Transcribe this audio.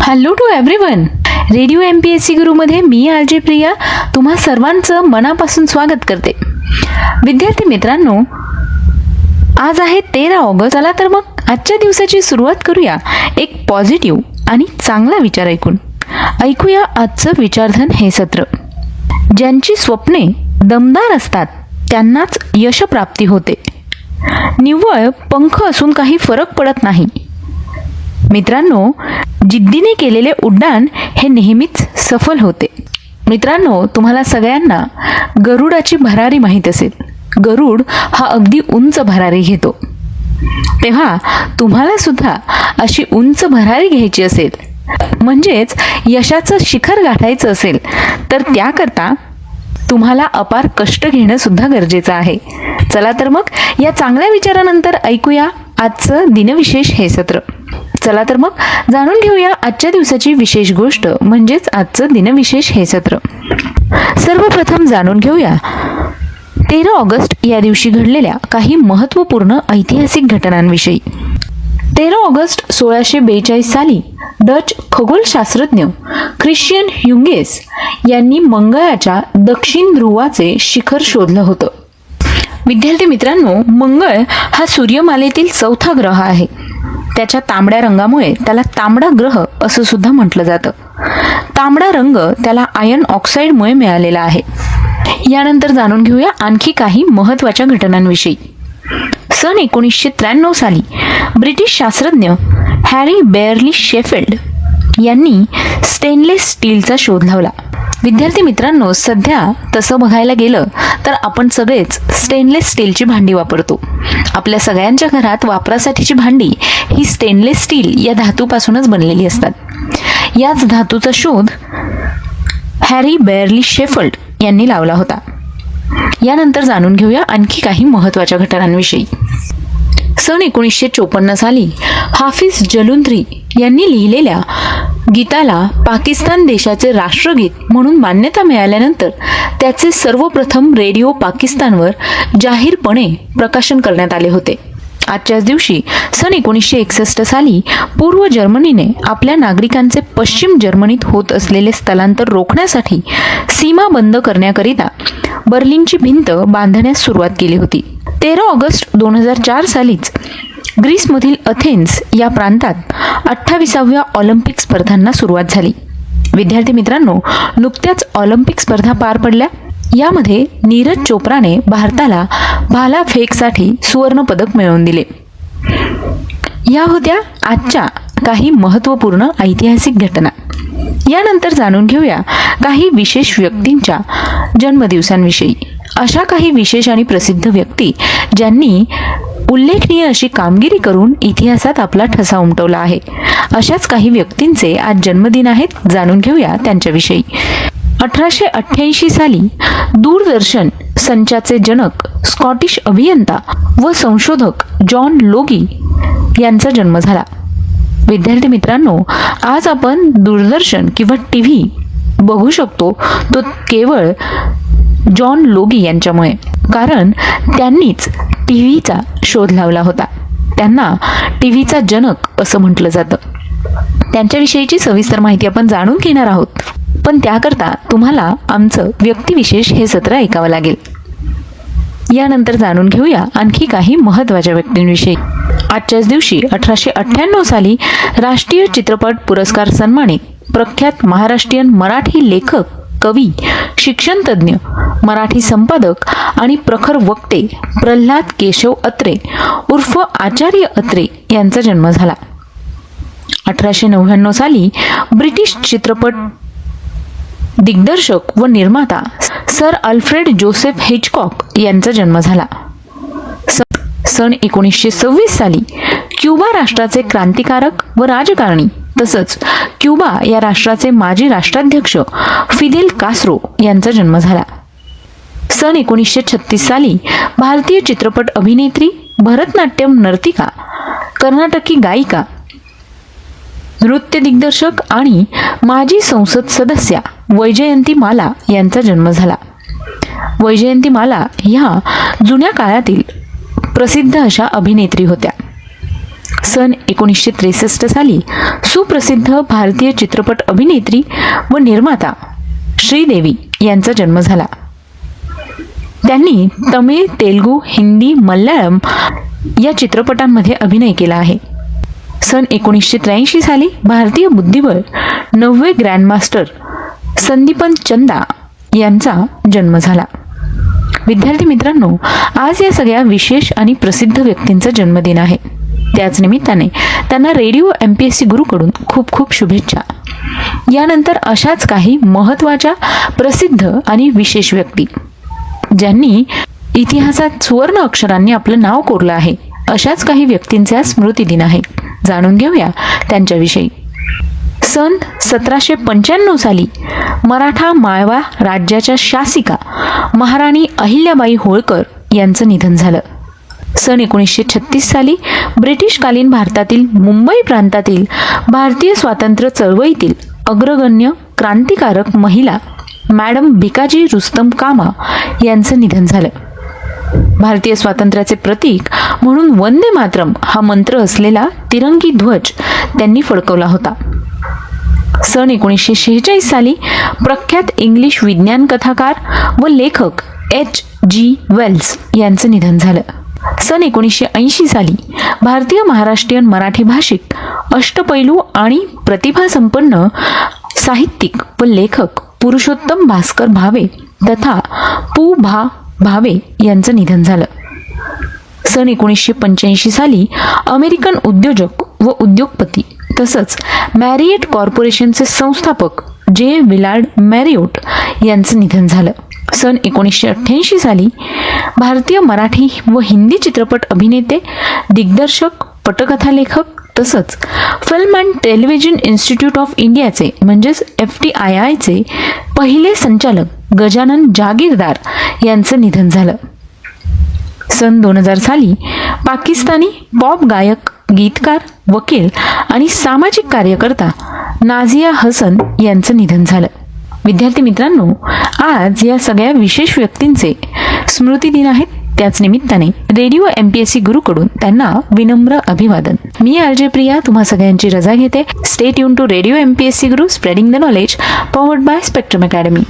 Hello to everyone. Radio MPSC गुरुमध्ये मी RJ Priya तुम्हा सर्वांचं मनापासून स्वागत करते. विद्यार्थी मित्रांनो, आज आहे 13 ऑगस्ट. चला तर मग आजच्या दिवसाची सुरुवात करूया एक पॉझिटिव्ह आणि चांगला विचार ऐकूया आजचं विचारधन हे सत्र. ज्यांची स्वप्ने दमदार असतात त्यांनाच यशप्राप्ती होते. निव्वळ पंख असून काही फरक पडत नाही. मित्रांनो, जिद्दीने केलेले उड्डाण हे नेहमीच सफल होते. मित्रांनो, तुम्हाला सगळ्यांना गरुडाची भरारी माहीत असेल. गरुड हा अगदी उंच भरारी घेतो. तेव्हा तुम्हाला सुद्धा अशी उंच भरारी घ्यायची असेल, म्हणजेच यशाचं शिखर गाठायचं असेल, तर त्याकरता तुम्हाला अपार कष्ट घेणं सुद्धा गरजेचं आहे. चला तर मग या चांगल्या विचारानंतर ऐकूया आजचं दिनविशेष हे सत्र. चला तर मग जाणून घेऊया आजच्या दिवसाची विशेष गोष्ट म्हणजेच आजचं दिनविशेष हे सत्र. सर्वप्रथम जाणून घेऊया 13 ऑगस्ट या दिवशी घडलेल्या काही महत्त्वपूर्ण ऐतिहासिक घटनांविषयी. 13 ऑगस्ट 1642 साली डच खगोलशास्त्रज्ञ ख्रिश्चियन ह्युगेस यांनी मंगळाच्या दक्षिण ध्रुवाचे शिखर शोधलं होतं. विद्यार्थी मित्रांनो, मंगळ हा सूर्यमालेतील चौथा ग्रह आहे. त्याच्या तांबड्या रंगामुळे त्याला तांबडा ग्रह असं सुद्धा म्हटलं जातं. तांबडा रंग त्याला आयर्न ऑक्साईडमुळे मिळालेला आहे. यानंतर जाणून घेऊया आणखी काही महत्त्वाच्या घटनांविषयी. सन 1993 साली ब्रिटिश शास्त्रज्ञ हॅरी बेअरली शेफिल्ड यांनी स्टेनलेस स्टीलचा शोध लावला. विद्यार्थी मित्रांनो, सध्या तसं बघायला गेलं तर आपण सगळेच स्टेनलेस स्टीलची भांडी वापरतो. आपल्या सगळ्यांच्या घरात वापरासाठीची भांडी ही स्टेनलेस स्टील या धातूपासूनच बनलेली असतात. याच धातूचा शोध हॅरी बेअरली शेफिल्ड यांनी लावला होता. यानंतर जाणून घेऊया आणखी काही महत्त्वाच्या घटनांविषयी. सन 1954 साली हाफिज जलुंत्री यांनी लिहिलेल्या गीताला पाकिस्तान देशाचे राष्ट्रगीत म्हणून मान्यता मिळाल्यानंतर त्याचे सर्वप्रथम रेडिओ पाकिस्तानवर जाहीरपणे प्रकाशन करण्यात आले होते. आजच्याच दिवशी सन 1961 साली पूर्व जर्मनीने आपल्या नागरिकांचे पश्चिम जर्मनीत होत असलेले स्थलांतर रोखण्यासाठी सीमा बंद करण्याकरिता बर्लिनची भिंत बांधण्यास सुरुवात केली होती. 13 ऑगस्ट 2004 सालीच ग्रीसमधील अथेन्स या प्रांतात 28व्या ऑलिम्पिक स्पर्धांना सुरुवात झाली. विद्यार्थी मित्रांनो, नुकत्याच ऑलिम्पिक स्पर्धा पार पडल्या. यामध्ये नीरज चोप्राने भारताला भालाफेकसाठी सुवर्ण पदक मिळवून दिले. या होत्या आजच्या काही महत्त्वपूर्ण ऐतिहासिक घटना. यानंतर जाणून घेऊया काही विशेष व्यक्तींच्या जन्मदिवसांविषयी. अशा काही विशेष आणि प्रसिद्ध व्यक्ती ज्यांनी उल्लेखनीय अशी कामगिरी करून इतिहासात आपला ठसा उमटवला आहे. अशाच काही व्यक्तींचे आज जन्मदिन आहेत. जाणून घेऊया त्यांच्याविषयी. 1888 साली दूरदर्शन संचाचे जनक स्कॉटिश अभियंता व संशोधक जॉन लोगी यांचा जन्म झाला. विद्यार्थी मित्रांनो, आज आपण दूरदर्शन किंवा TV बघू शकतो तो केवळ जॉन लोगी यांच्यामुळे, कारण त्यांनीच TVचा शोध लावला होता. त्यांना TVचा जनक असं म्हटलं जातं. त्यांच्याविषयीची सविस्तर माहिती आपण जाणून घेणार आहोत, पण त्याकरता तुम्हाला आमचं व्यक्तिविशेष हे सत्र ऐकावं लागेल. यानंतर जाणून घेऊया आणखी काही महत्त्वाच्या व्यक्तींविषयी. आजच्याच दिवशी 1898 साली राष्ट्रीय चित्रपट पुरस्कार सन्मानित प्रख्यात महाराष्ट्रीयन मराठी लेखक, कवी, शिक्षणतज्ज्ञ, मराठी संपादक आणि प्रखर वक्ते प्रल्हाद केशव अत्रे उर्फ आचार्य अत्रे यांचा जन्म झाला. 1899 साली ब्रिटिश चित्रपट दिग्दर्शक व निर्माता सर अल्फ्रेड जोसेफ हिचकॉक यांचा जन्म झाला. सन 1926 साली क्युबा राष्ट्राचे क्रांतिकारक व राजकारणी तसंच क्युबा या राष्ट्राचे माजी राष्ट्राध्यक्ष फिदेल कास्ट्रो यांचा जन्म झाला. सन 1936 साली भारतीय चित्रपट अभिनेत्री, भरतनाट्यम नर्तिका, कर्नाटकी गायिका, नृत्य दिग्दर्शक आणि माजी संसद सदस्या वैजयंती माला यांचा जन्म झाला. वैजयंती माला ह्या जुन्या काळातील प्रसिद्ध अशा अभिनेत्री होत्या. सन 1963 साली सुप्रसिद्ध भारतीय चित्रपट अभिनेत्री व निर्माता श्रीदेवी यांचा जन्म झाला. त्यांनी तमिळ, तेलुगू, हिंदी, मल्याळम या चित्रपटांमध्ये अभिनय केला आहे. सन 1983 साली भारतीय बुद्धिबळ 9वे ग्रँडमास्टर संदीपन चंदा यांचा जन्म झाला. विद्यार्थी मित्रांनो, आज या सगळ्या विशेष आणि प्रसिद्ध व्यक्तींचा जन्मदिन आहे. त्याच निमित्ताने त्यांना रेडिओ MPSC गुरुकडून खूप खूप शुभेच्छा. यानंतर अशाच काही महत्त्वाच्या प्रसिद्ध आणि विशेष व्यक्ती ज्यांनी इतिहासात सुवर्ण अक्षरांनी आपलं नाव कोरलं आहे, अशाच काही व्यक्तींचा स्मृतिदिन आहे. जाणून घेऊया त्यांच्याविषयी. सन 1795 साली मराठा माळवा राज्याच्या शासिका महाराणी अहिल्याबाई होळकर यांचं निधन झालं. सन 1936 साली ब्रिटिशकालीन भारतातील मुंबई प्रांतातील भारतीय स्वातंत्र्य चळवळीतील अग्रगण्य क्रांतिकारक महिला मॅडम भिकाजी रुस्तम कामा यांचं निधन झालं. भारतीय स्वातंत्र्याचे प्रतीक म्हणून वंदे मातरम हा मंत्र असलेला तिरंगी ध्वज त्यांनी फडकवला होता. सन 1946 साली प्रख्यात इंग्लिश विज्ञान कथाकार व लेखक H.G. वेल्स यांचं निधन झालं. सन 1980 साली भारतीय महाराष्ट्रीयन मराठी भाषिक अष्टपैलू आणि प्रतिभासंपन्न साहित्यिक व लेखक पुरुषोत्तम भास्कर भावे तथा पु. भा. भावे यांचं निधन झालं. सन 1985 साली अमेरिकन उद्योजक व उद्योगपती तसंच मॅरिएट कॉर्पोरेशनचे संस्थापक जे. विलार्ड मॅरिओट यांचं निधन झालं. सन 1988 साली भारतीय मराठी व हिंदी चित्रपट अभिनेते, दिग्दर्शक, पटकथा लेखक तसंच film and television institute of इंडियाचे म्हणजेच FTIIचे पहिले संचालक गजानन जागीरदार यांचं निधन झालं. सन 2000 साली पाकिस्तानी पॉप गायक, गीतकार, वकील आणि सामाजिक कार्यकर्ता नाझिया हसन यांचं निधन झालं. विद्यार्थी मित्रांनो, आज या सगळ्या विशेष व्यक्तींचे स्मृतिदिन आहेत. त्याच निमित्ताने रेडिओ MPSC गुरुकडून त्यांना विनम्र अभिवादन. मी RJ प्रिया तुम्हा सगळ्यांची रजा घेते. Stay tuned to radio MPSC Guru, spreading the knowledge, powered by Spectrum academy.